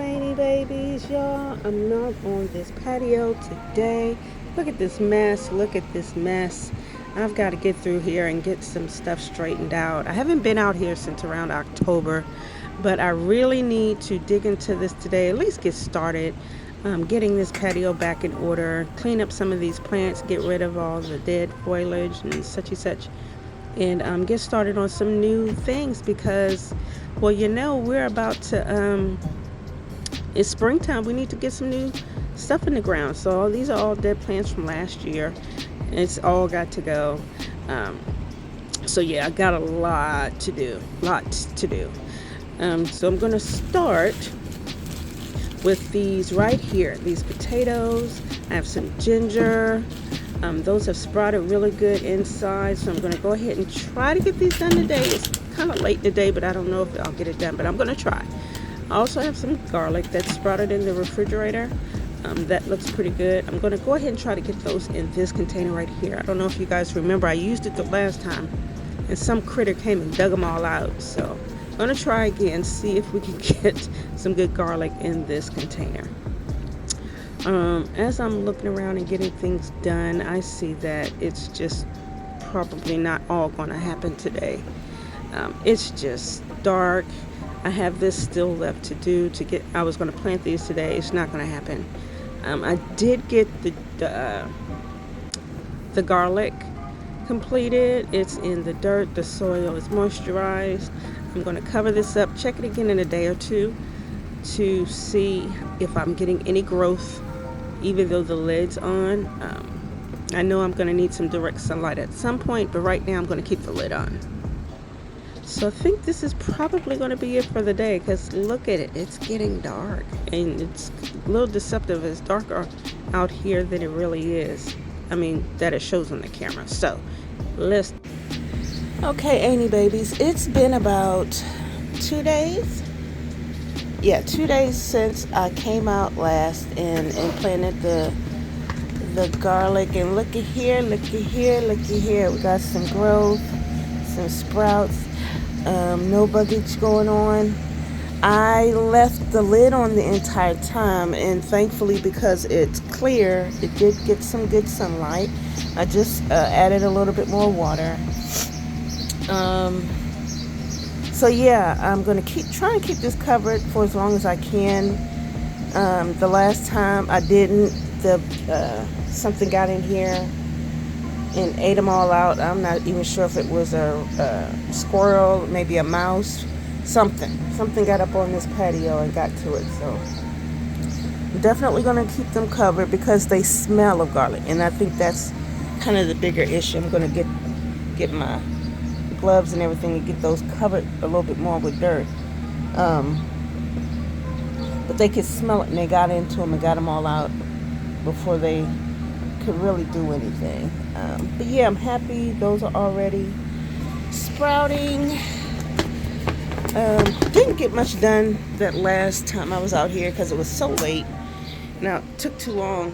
Any babies, y'all. I'm not on this patio today. Look at this mess. Look at this mess. I've got to get through here and get some stuff straightened out. I haven't been out here since around October, but I really need to dig into this today, at least get started. Getting this patio back in order, clean up some of these plants, get rid of all the dead foliage and such, and get started on some new things because, well, we're about to, it's springtime. We need to get some new stuff in the ground. So these are all dead plants from last year. It's all got to go. So yeah, I got a lot to do. So I'm going to start with these right here, these potatoes. I have some ginger. Those have sprouted really good inside, so I'm going to go ahead and try to get these done today. It's kind of late in the day, but I don't know if I'll get it done, but I'm going to try. I also have some garlic that's sprouted in the refrigerator. That looks pretty good. I'm going to go ahead and try to get those in this container right here. I don't know if you guys remember, I used it the last time, and some critter came and dug them all out, so I'm going to try again, see if we can get some good garlic in this container. As I'm looking around and getting things done, I see that it's just probably not all going to happen today. It's just dark. I have this still left to do I was going to plant these today. It's not going to happen. I did get the garlic completed. It's in the dirt. The soil is moisturized. I'm going to cover this up, check it again in a day or two to see if I'm getting any growth, even though the lid's on. I know I'm going to need some direct sunlight at some point, but right now I'm going to keep the lid on. So I think this is probably going to be it for the day, because look at it, it's getting dark and it's a little deceptive. It's darker out here than it really is. That it shows on the camera. So let's. Okay, Annie babies, it's been about 2 days. Yeah, 2 days since I came out last and planted the garlic. And looky here. We got some growth, some sprouts. No buggage going on. I left the lid on the entire time, and thankfully, because it's clear, it did get some good sunlight. I just added a little bit more water. So yeah, I'm going to try and keep this covered for as long as I can. The last time I didn't, something got in here and ate them all out. I'm not even sure if it was a squirrel, maybe a mouse, something got up on this patio and got to it. So I'm definitely going to keep them covered because they smell of garlic, and I think that's kind of the bigger issue. I'm going to get my gloves and everything and get those covered a little bit more with dirt. But they could smell it, and they got into them and got them all out before they could really do anything. But yeah, I'm happy those are already sprouting. Didn't get much done that last time I was out here because it was so late. Now it took too long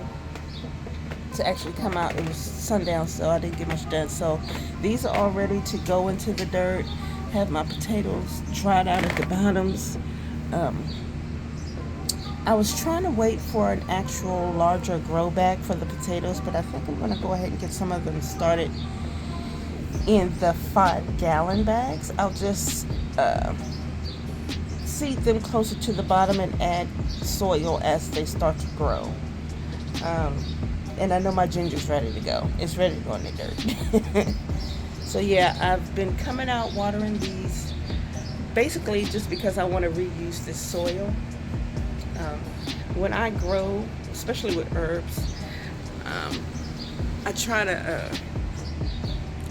to actually come out. It was sundown, so I didn't get much done. So these are all ready to go into the dirt. Have my potatoes dried out at the bottoms. I was trying to wait for an actual larger grow bag for the potatoes, but I think I'm going to go ahead and get some of them started in the 5-gallon bags. I'll just seed them closer to the bottom and add soil as they start to grow. And I know my ginger's ready to go. It's ready to go in the dirt. So yeah, I've been coming out watering these basically just because I want to reuse this soil. When I grow, especially with herbs, I try to,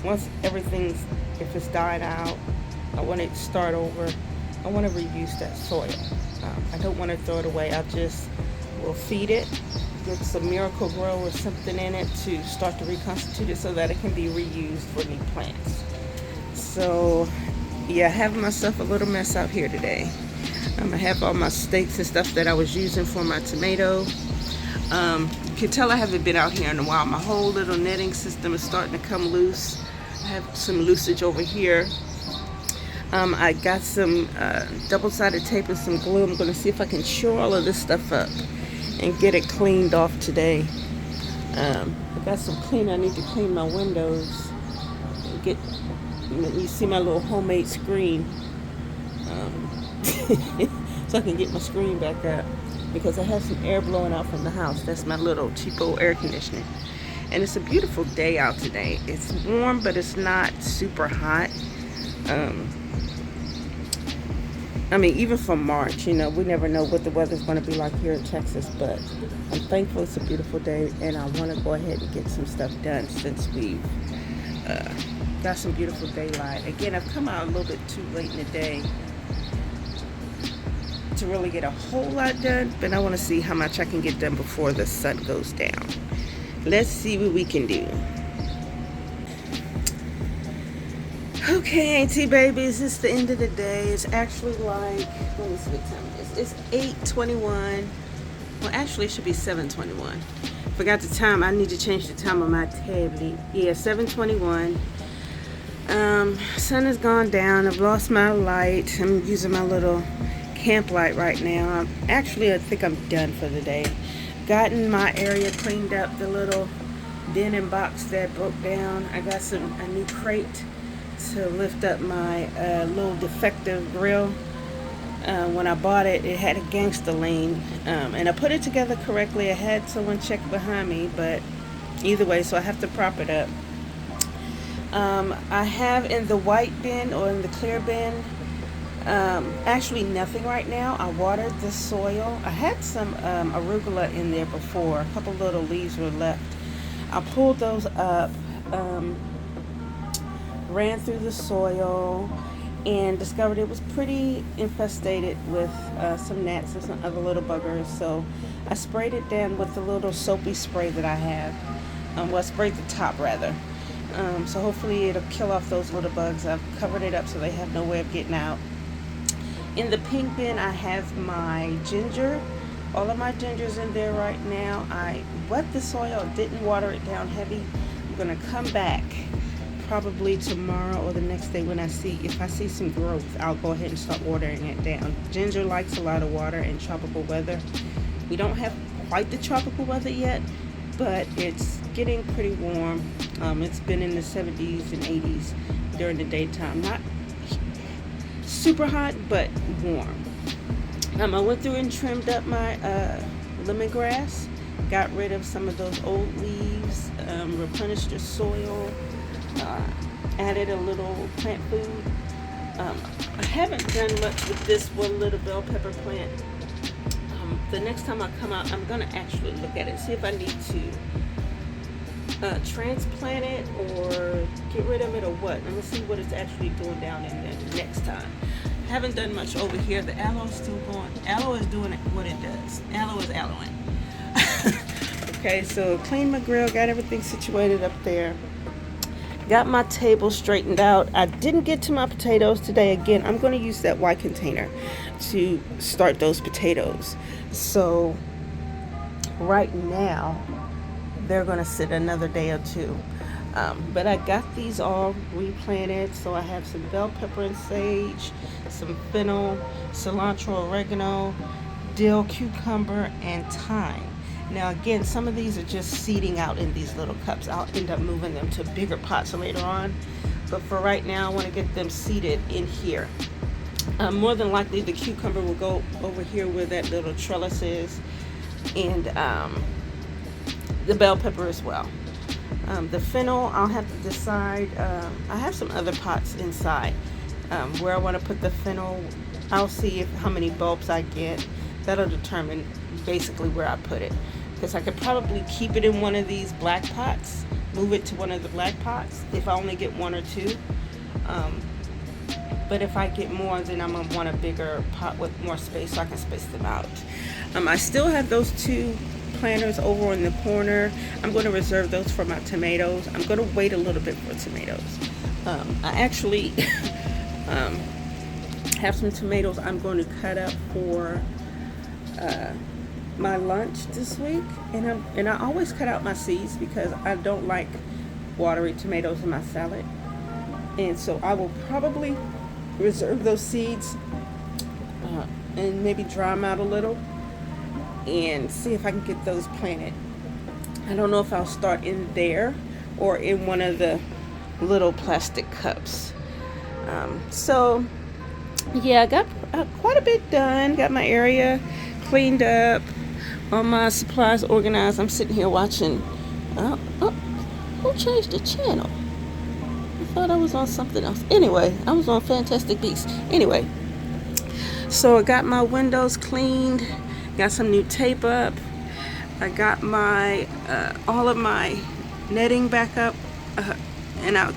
once if it's died out, I want to start over. I want to reuse that soil. I don't want to throw it away. I just will feed it, get some Miracle Grow or something in it to start to reconstitute it so that it can be reused for new plants. So yeah, I have myself a little mess out here today. I have all my stakes and stuff that I was using for my tomato. You can tell I haven't been out here in a while. My whole little netting system is starting to come loose. I have some loosage over here. I got some double-sided tape and some glue. I'm going to see if I can shore all of this stuff up and get it cleaned off today. I got some cleaner. I need to clean my windows. Get, you see my little homemade screen. So I can get my screen back up because I have some air blowing out from the house. That's my little cheapo air conditioning. And it's a beautiful day out today. It's warm, but it's not super hot. I mean, even for March, you know, we never know what the weather's going to be like here in Texas, but I'm thankful it's a beautiful day, and I want to go ahead and get some stuff done since we've got some beautiful daylight. Again, I've come out a little bit too late in the day to really get a whole lot done, but I want to see how much I can get done before the sun goes down. Let's see what we can do. Okay, Auntie babies, it's the end of the day. It's actually like, let me see what time it is. It's 8:21. Well, actually, it should be 7:21. Forgot the time. I need to change the time on my tablet. Yeah, 7:21. Sun has gone down. I've lost my light. I'm using my little camp light right now. I think I'm done for the day. Gotten my area cleaned up, the little bin and box that broke down. I got a new crate to lift up my little defective grill. When I bought it, it had a gangster lane, and I put it together correctly. I had someone check behind me, but either way, so I have to prop it up. I have in the white bin or in the clear bin, actually nothing right now. I watered the soil. I had some arugula in there before. A couple little leaves were left. I pulled those up, ran through the soil, and discovered it was pretty infested with some gnats and some other little buggers. So I sprayed it down with the little soapy spray that I have. Well, I sprayed the top rather. So hopefully it'll kill off those little bugs. I've covered it up so they have no way of getting out. In the pink bin, I have my ginger. All of my ginger's in there right now. I wet the soil, didn't water it down heavy. I'm gonna come back probably tomorrow or the next day if I see some growth, I'll go ahead and start watering it down. Ginger likes a lot of water in tropical weather. We don't have quite the tropical weather yet, but it's getting pretty warm. It's been in the 70s and 80s during the daytime. Not super hot, but warm. I went through and trimmed up my lemongrass, got rid of some of those old leaves, replenished the soil, added a little plant food. I haven't done much with this one little bell pepper plant. The next time I come out, I'm going to actually look at it, see if I need to transplant it or get rid of it or what. I'm going to see what it's actually doing down in there next time. Haven't done much over here. The aloe is still going. Aloe is doing what it does. Aloe is aloeing. Okay, so cleaned my grill, got everything situated up there. Got my table straightened out. I didn't get to my potatoes today. Again, I'm going to use that white container to start those potatoes. So right now, they're going to sit another day or two. But I got these all replanted. So I have some bell pepper and sage, some fennel, cilantro, oregano, dill, cucumber, and thyme. Now again, some of these are just seeding out in these little cups. I'll end up moving them to bigger pots later on. But for right now, I want to get them seeded in here. More than likely, the cucumber will go over here where that little trellis is. And the bell pepper as well. The fennel, I'll have to decide. I have some other pots inside where I want to put the fennel. I'll see how many bulbs I get. That'll determine basically where I put it. Because I could probably keep it in one of these black pots, move it to one of the black pots if I only get one or two. But if I get more, then I'm going to want a bigger pot with more space so I can space them out. I still have those two planters over in the corner. I'm going to reserve those for my tomatoes. I'm going to wait a little bit for tomatoes. I actually have some tomatoes I'm going to cut up for my lunch this week, and I always cut out my seeds because I don't like watery tomatoes in my salad, and so I will probably reserve those seeds and maybe dry them out a little and see if I can get those planted. I don't know if I'll start in there or in one of the little plastic cups. So yeah, I got quite a bit done. Got my area cleaned up, all my supplies organized. I'm sitting here watching. Who changed the channel? I thought I was on something else. Anyway, I was on Fantastic Beasts. Anyway, so I got my windows cleaned, got some new tape up. I got my all of my netting back up, and I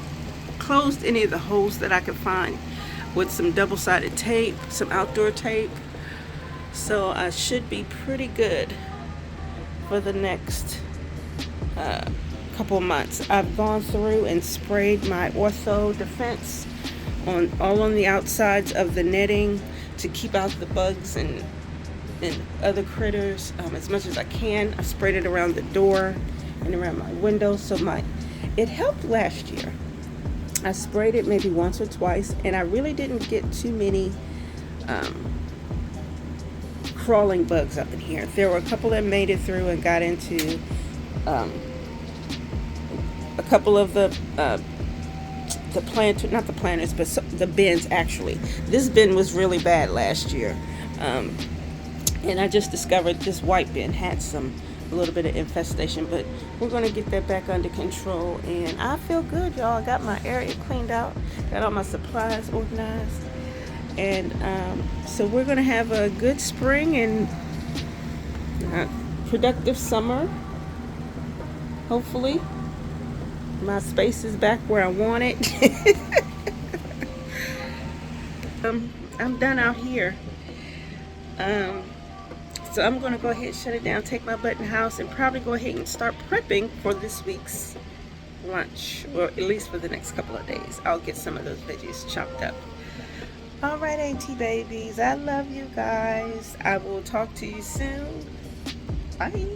closed any of the holes that I could find with some double-sided tape, some outdoor tape. So I should be pretty good for the next couple of months. I've gone through and sprayed my Ortho Defense all on the outsides of the netting to keep out the bugs and other critters as much as I can. I sprayed it around the door and around my windows. So it helped last year. I sprayed it maybe once or twice, and I really didn't get too many crawling bugs up in here. There were a couple that made it through and got into a couple of the plant, not the planters, but the bins actually. This bin was really bad last year. And I just discovered this white bin had a little bit of infestation, but we're going to get that back under control. And I feel good, y'all. I got my area cleaned out, got all my supplies organized. And so we're going to have a good spring and productive summer. Hopefully. My space is back where I want it. I'm done out here. So I'm going to go ahead and shut it down, take my butt in the house, and probably go ahead and start prepping for this week's lunch, or at least for the next couple of days. I'll get some of those veggies chopped up. All right, AT babies, I love you guys. I will talk to you soon. Bye.